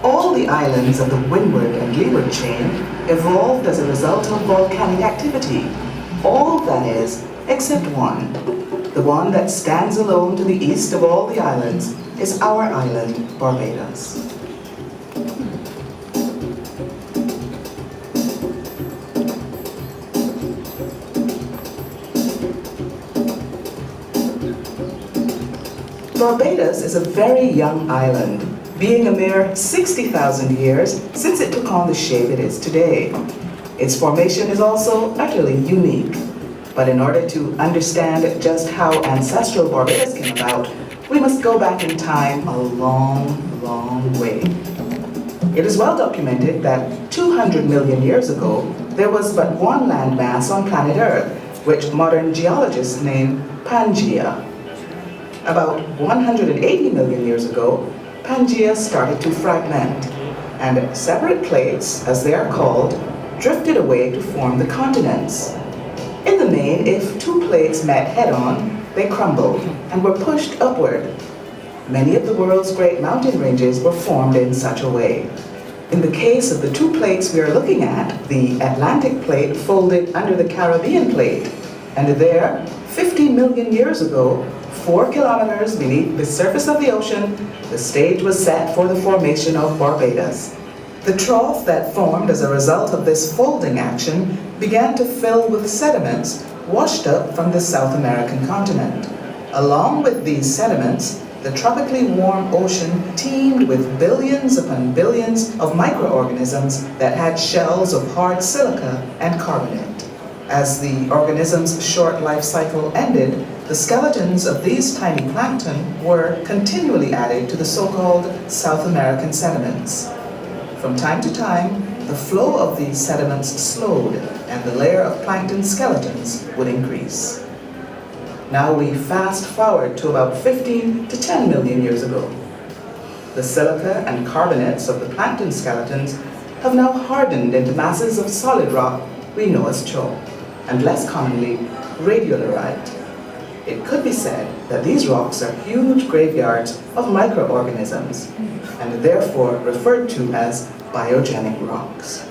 All the islands of the Windward and Leeward chain evolved as a result of volcanic activity. All, that is, except one. The one that stands alone to the east of all the islands is our island, Barbados. Barbados is a very young island, being a mere 60,000 years since it took on the shape it is today. Its formation is also utterly unique. But in order to understand just how ancestral Barbados came about, we must go back in time a long, long way. It is well documented that 200 million years ago, there was but one landmass on planet Earth, which modern geologists name Pangaea. About 180 million years ago, Pangaea started to fragment, and separate plates, as they are called, drifted away to form the continents. In the main, if two plates met head-on, they crumbled and were pushed upward. Many of the world's great mountain ranges were formed in such a way. In the case of the two plates we are looking at, the Atlantic plate folded under the Caribbean plate, and there, 50 million years ago, 4 kilometers beneath the surface of the ocean, the stage was set for the formation of Barbados. The trough that formed as a result of this folding action began to fill with sediments washed up from the South American continent. Along with these sediments, the tropically warm ocean teemed with billions upon billions of microorganisms that had shells of hard silica and carbonate. As the organism's short life cycle ended, the skeletons of these tiny plankton were continually added to the so-called South American sediments. From time to time, the flow of these sediments slowed and the layer of plankton skeletons would increase. Now we fast forward to about 15 to 10 million years ago. The silica and carbonates of the plankton skeletons have now hardened into masses of solid rock we know as chalk, and less commonly, radiolorite. It could be said that these rocks are huge graveyards of microorganisms, and therefore referred to as biogenic rocks.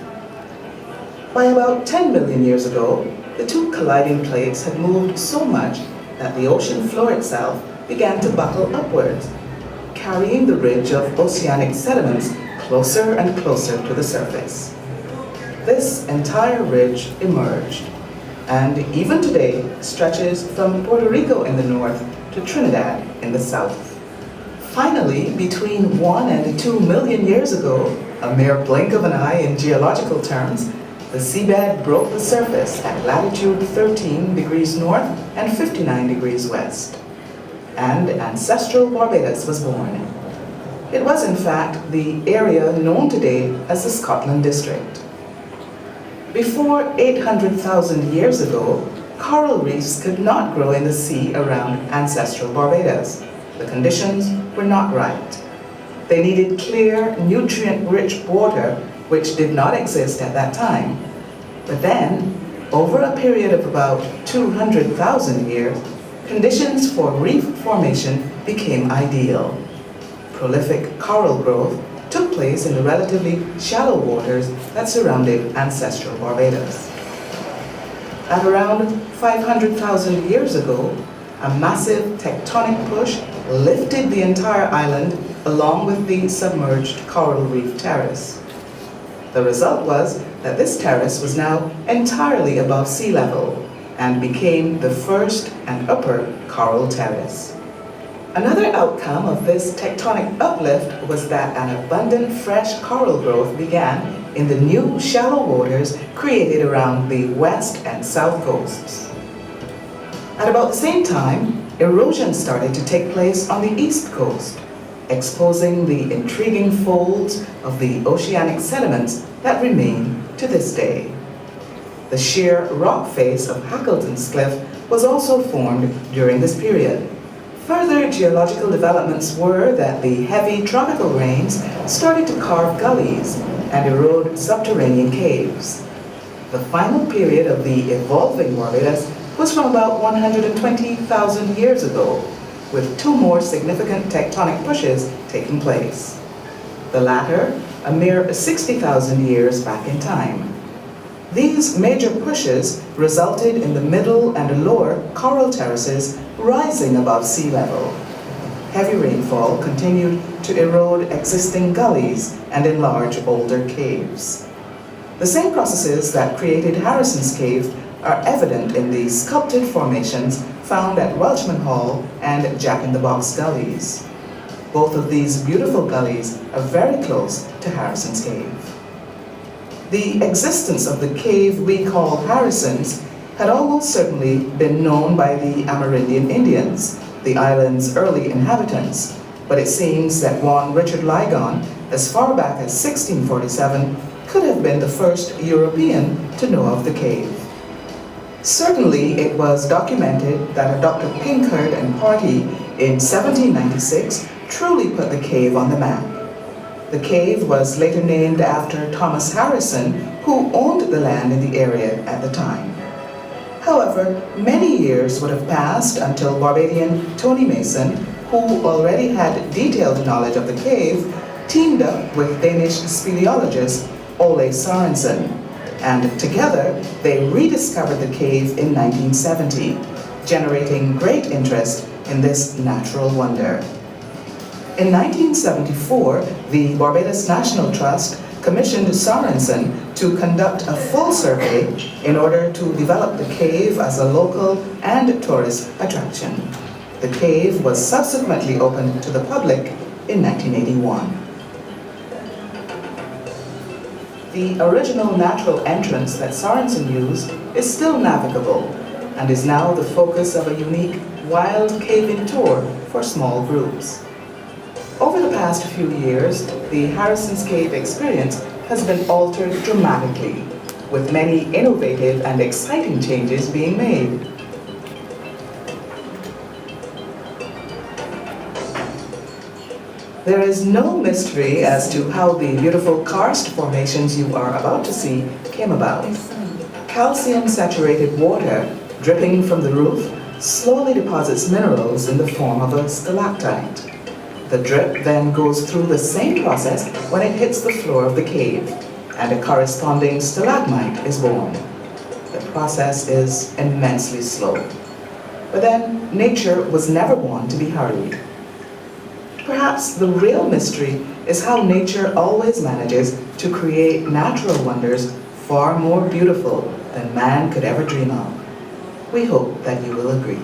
By about 10 million years ago, the two colliding plates had moved so much that the ocean floor itself began to buckle upwards, carrying the ridge of oceanic sediments closer and closer to the surface. This entire ridge emerged, and even today stretches from Puerto Rico in the north to Trinidad in the south. Finally, between 1 and 2 million years ago, a mere blink of an eye in geological terms, the seabed broke the surface at latitude 13 degrees north and 59 degrees west. And ancestral Barbados was born. It was, in fact, the area known today as the Scotland District. Before 800,000 years ago, coral reefs could not grow in the sea around ancestral Barbados. The conditions were not right. They needed clear, nutrient-rich water, which did not exist at that time. But then, over a period of about 200,000 years, conditions for reef formation became ideal. Prolific coral growth took place in the relatively shallow waters that surrounded ancestral Barbados. At around 500,000 years ago, a massive tectonic push lifted the entire island along with the submerged coral reef terrace. The result was that this terrace was now entirely above sea level and became the first and upper coral terrace. Another outcome of this tectonic uplift was that an abundant fresh coral growth began in the new shallow waters created around the west and south coasts. At about the same time, erosion started to take place on the east coast, exposing the intriguing folds of the oceanic sediments that remain to this day. The sheer rock face of Hackleton's Cliff was also formed during this period. Further geological developments were that the heavy tropical rains started to carve gullies and erode subterranean caves. The final period of the evolving Barbados was from about 120,000 years ago, with 2 more significant tectonic pushes taking place. the latter a mere 60,000 years back in time. These major pushes resulted in the middle and lower coral terraces rising above sea level. Heavy rainfall continued to erode existing gullies and enlarge older caves. The same processes that created Harrison's Cave are evident in the sculpted formations found at Welshman Hall and Jack-in-the-Box gullies. Both of these beautiful gullies are very close to Harrison's Cave. The existence of the cave we call Harrison's had almost certainly been known by the Amerindian Indians, the island's early inhabitants, but it seems that one Richard Ligon, as far back as 1647, could have been the first European to know of the cave. Certainly, it was documented that a Dr. Pinkherd and party in 1796 truly put the cave on the map. The cave was later named after Thomas Harrison, who owned the land in the area at the time. However, many years would have passed until Barbadian Tony Mason, who already had detailed knowledge of the cave, teamed up with Danish speleologist Ole Sorensen, and together they rediscovered the cave in 1970, generating great interest in this natural wonder. In 1974, the Barbados National Trust commissioned Sorensen to conduct a full survey in order to develop the cave as a local and tourist attraction. The cave was subsequently opened to the public in 1981. The original natural entrance that Sorensen used is still navigable and is now the focus of a unique wild caving tour for small groups. Over the past few years, the Harrison's Cave experience has been altered dramatically, with many innovative and exciting changes being made. There is no mystery as to how the beautiful karst formations you are about to see came about. Calcium-saturated water dripping from the roof slowly deposits minerals in the form of a stalactite. The drip then goes through the same process when it hits the floor of the cave, and a corresponding stalagmite is born. The process is immensely slow. But then, nature was never one to be hurried. Perhaps the real mystery is how nature always manages to create natural wonders far more beautiful than man could ever dream of. We hope that you will agree.